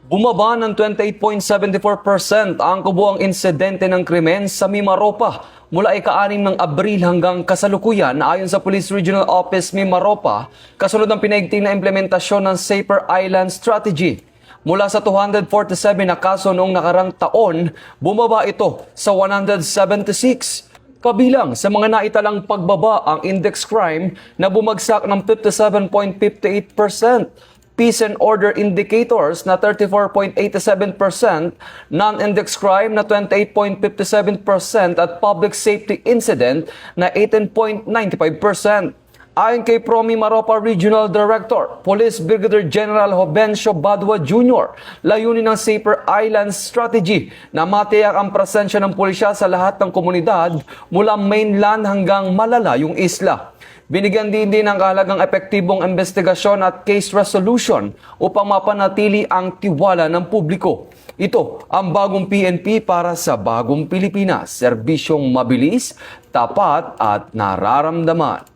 Bumaba ng 28.74% ang kabuuang insidente ng krimen sa Mimaropa mula ika-6 ng Abril hanggang kasalukuyan ayon sa Police Regional Office Mimaropa kasunod ng pinaigting na implementasyon ng Safer Island Strategy. Mula sa 247 na kaso noong nakarang taon, bumaba ito sa 176. Kabilang sa mga naitalang pagbaba ang index crime na bumagsak ng 57.58%, peace and order indicators na 34.87%, non-index crime na 28.57% at public safety incident na 18.95%. Ayon kay Promi Maropa Regional Director, Police Brigadier General Jovencio Badua Jr., layunin ng Safer Islands Strategy na matiyak ang presensya ng pulisya sa lahat ng komunidad mula mainland hanggang malalayong isla. Binigyan din ng kahalagang epektibong investigasyon at case resolution upang mapanatili ang tiwala ng publiko. Ito ang bagong PNP para sa bagong Pilipinas, serbisyong mabilis, tapat at nararamdaman.